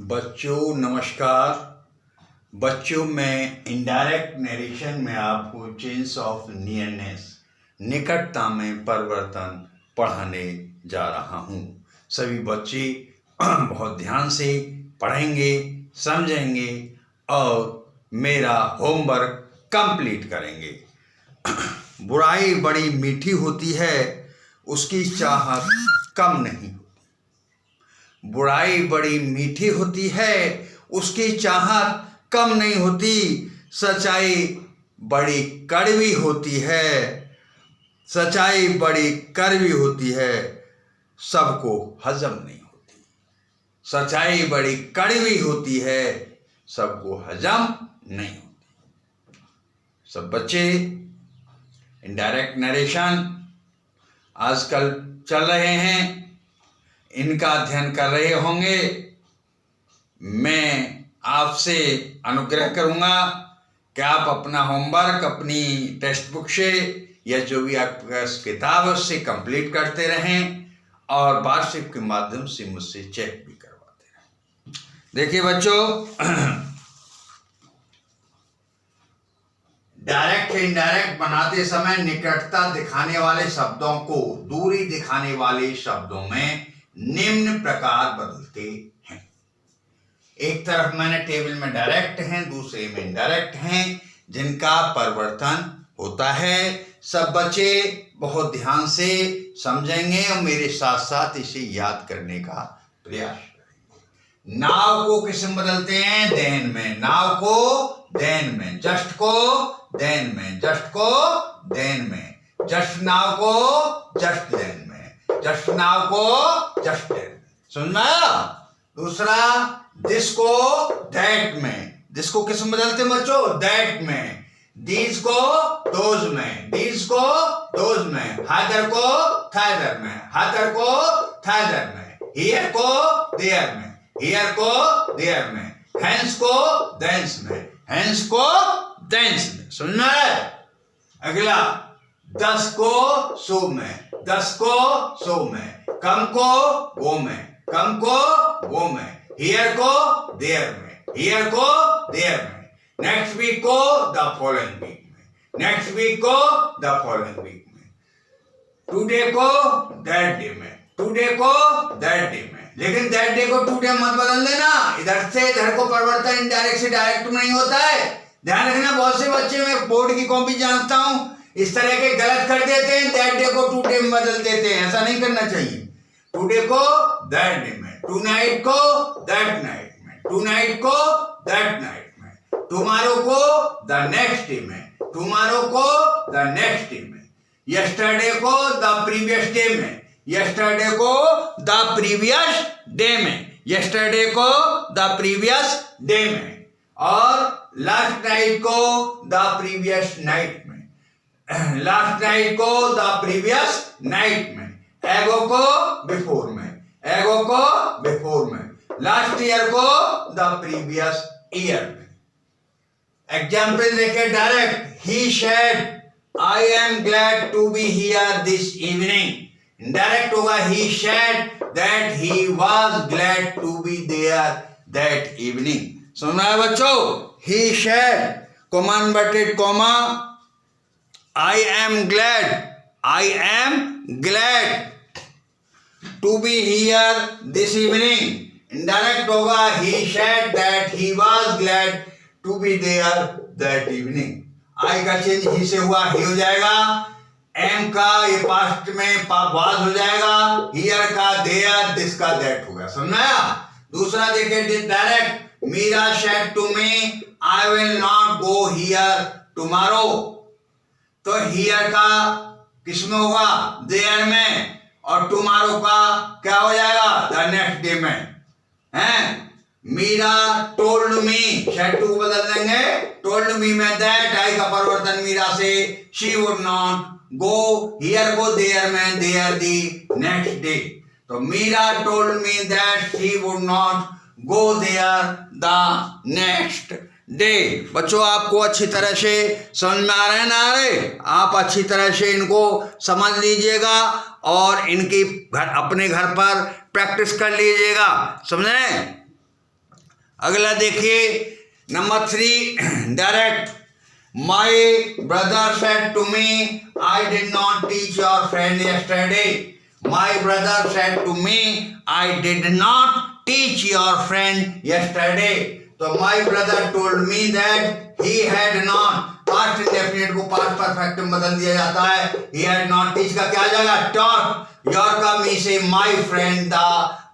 बच्चों नमस्कार। बच्चों मैं इनडायरेक्ट नरेशन में आपको चेंज ऑफ नियरनेस निकटता में परिवर्तन पढ़ाने जा रहा हूँ। सभी बच्चे बहुत ध्यान से पढ़ेंगे, समझेंगे और मेरा होमवर्क कंप्लीट करेंगे। बुराई बड़ी मीठी होती है, उसकी चाहत कम नहीं होती। बुराई बड़ी मीठी होती है, उसकी चाहत कम नहीं होती। सच्चाई बड़ी कड़वी होती है, सच्चाई बड़ी कड़वी होती है, सबको हजम नहीं होती। सच्चाई बड़ी कड़वी होती है, सबको हजम नहीं होती। सब बच्चे इनडायरेक्ट नरेशन आजकल चल रहे हैं, इनका अध्ययन कर रहे होंगे। मैं आपसे अनुग्रह करूंगा कि आप अपना होमवर्क अपनी टेक्स्ट बुक से या जो भी आपका किताब है उससे कंप्लीट करते रहें और व्हाट्सएप के माध्यम से मुझसे चेक भी करवाते रहें। देखिए बच्चों, डायरेक्ट से इनडायरेक्ट बनाते समय निकटता दिखाने वाले शब्दों को दूरी दिखाने वाले शब्दों में निम्न प्रकार बदलते हैं। एक तरफ मैंने टेबल में डायरेक्ट हैं, दूसरे में इनडायरेक्ट हैं, जिनका परिवर्तन होता है। सब बच्चे बहुत ध्यान से समझेंगे और मेरे साथ साथ इसे याद करने का प्रयास करेंगे। नाव को किस में बदलते हैं? देन में। नाव को देन में, जस्ट को देन में, जस्ट को देन में, जस्ट नाव को जस्ट देन में, जस्ट नाव को जस्ट देन में। सुनना? दूसरा, दिस को दैट में। दिस को किस में बदलते हैं बच्चों? दैट में। दीज को दोज में, दीज को दोज में। हादर को थादर में, हादर को थादर में। हियर को देयर में, हियर को देयर में। हैंस को देंस में, हैंस को देंस में। सुनना है? अगला, दस को सो में, दस को सो में। कम को वो में, कम को वो में। हियर को देयर में, हियर को देयर में। नेक्स्ट वीक को द फॉलोइंग वीक में, नेक्स्ट वीक को द फॉलोइंग वीक में। टुडे को दैट डे में, टुडे को दैट डे में। लेकिन दैट डे को टुडे मत बदल देना, इधर से इधर को परिवर्तन इनडायरेक्ट से डायरेक्ट नहीं होता है। ध्यान रखना, बहुत से बच्चे मैं बोर्ड की कॉपी जानता हूं इस तरह के गलत कर देते हैं, दैट डे को टुडे में बदल देते हैं। ऐसा नहीं करना चाहिए। टुडे को दैट डे में, टू नाइट को दैट नाइट में, टू नाइट को दैट नाइट में। टुमारो को द नेक्स्ट डे में, टुमारो को द नेक्स्ट डे में। यस्टरडे को द प्रीवियस डे में, यस्टरडे को द प्रीवियस डे में, यस्टरडे को द प्रीवियस डे में। और लास्ट नाइट को द प्रीवियस नाइट में, लास्ट नाइट को द प्रीवियस नाइट में। एगो को बिफोर में, एगो को बिफोर में। लास्ट ईयर को द प्रीवियस ईयर में। एग्जाम्पल देखे direct. He said I am glad to be here this evening. Indirect होगा he said that he was glad to be there that evening. सुना है बच्चों? he said, comma inverted comma, I am glad to be here this evening. Indirect होगा he said that he was glad to be there that evening. I का change ही से हुआ ही हो जाएगा, am का ये पास्ट में was हो जाएगा, here का there, this का that होगा। समझा? दूसरा देखें direct. Meera said to me, I will not go here tomorrow. तो here का किसमें होगा? there में। और tomorrow का क्या हो जाएगा? the next day में। हैं? Meera told me, said to बदल देंगे, told me में that, I का परिवर्तन मीरा से, she would not go, here को there में, there the next day। तो Meera told me that she would not go there the next day। बच्चों आपको अच्छी तरह से समझ में आ रहे हैं ना? आ रहे? आप अच्छी तरह से इनको समझ लीजिएगा और इनकी अपने घर पर प्रैक्टिस कर लीजिएगा। समझे? अगला देखिए number 3 direct. My brother said to me I did not teach your friend yesterday. My brother said to me I did not teach your friend yesterday. तो my brother told me that he had not, past indefinite को past perfect में बदल दिया जाता है। ही had not, teach का क्या आ जाएगा टॉट। योर का मी से my friend the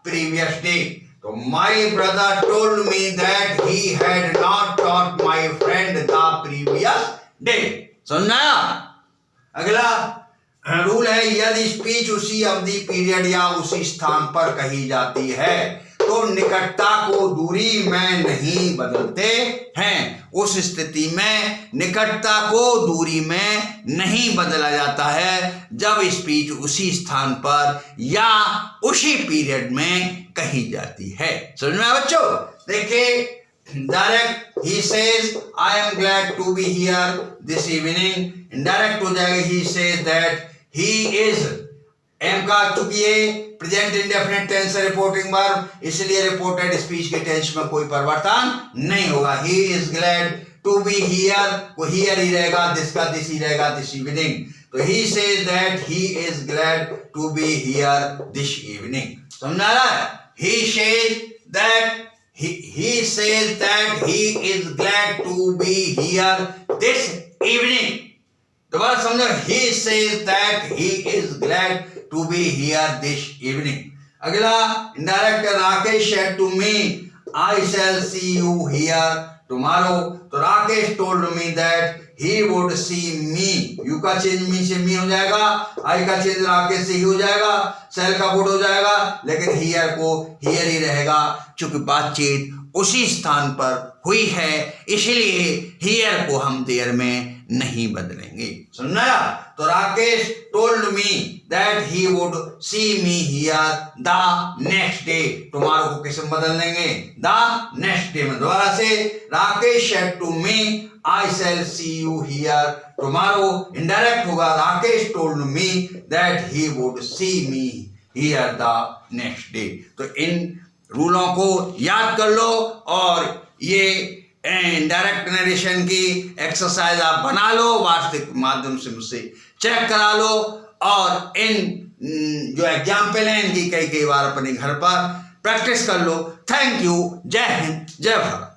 previous day. तो my brother told me that he had not taught my friend the previous day. समझ आया? अगला रूल है यदि स्पीच उसी अवधि पीरियड या उसी स्थान पर कही जाती है तो निकटता को दूरी में नहीं बदलते हैं। उस स्थिति में निकटता को दूरी में नहीं बदला जाता है जब स्पीच उसी स्थान पर या उसी पीरियड में कही जाती है। समझ में आया बच्चों? देखिए direct he says I am glad to be here this evening. Indirect हो जाएगा he says that he is. Am का चूंकि ये प्रेजेंट इंडेफिनिट टेंस है रिपोर्टिंग वर्ब, इसलिए रिपोर्टेड स्पीच के टेंस में कोई परिवर्तन नहीं होगा। He is glad to be here, को हियर ही रहेगा, दिस का दिस ही रहेगा, दिस इवनिंग। तो he says that he is glad to be here this evening. समझा रहा है? he says that he is glad to be here this evening। दोबारा समझो, he says that he is glad to be here this evening। अगला indirect Rakesh said to me I shall see you here tomorrow। तो Rakesh told me that he would see me। You का change मी से मी हो जाएगा, आई का change Rakesh से ही हो जाएगा, सेल का वुड हो जाएगा, लेकिन हियर को हियर ही रहेगा क्योंकि बातचीत उसी स्थान पर हुई है, इसलिए हियर को हम देयर में नहीं बदलेंगे। समझा? तो Rakesh told me that he would see me here the next day. Tomorrow को किस में बदल देंगे? द नेक्स्ट डे में। दोबारा से Rakesh said to me I shall see you here tomorrow. Indirect होगा Rakesh told me that he would see me here the next day. तो इन रूलों को याद कर लो और ये डायरेक्ट नरेशन की एक्सरसाइज आप बना लो, वास्तविक माध्यम से मुझसे चेक करा लो और इन जो एग्जाम्पल हैं इनकी कई बार अपने घर पर प्रैक्टिस कर लो। Thank you. जय हिंद, जय भारत।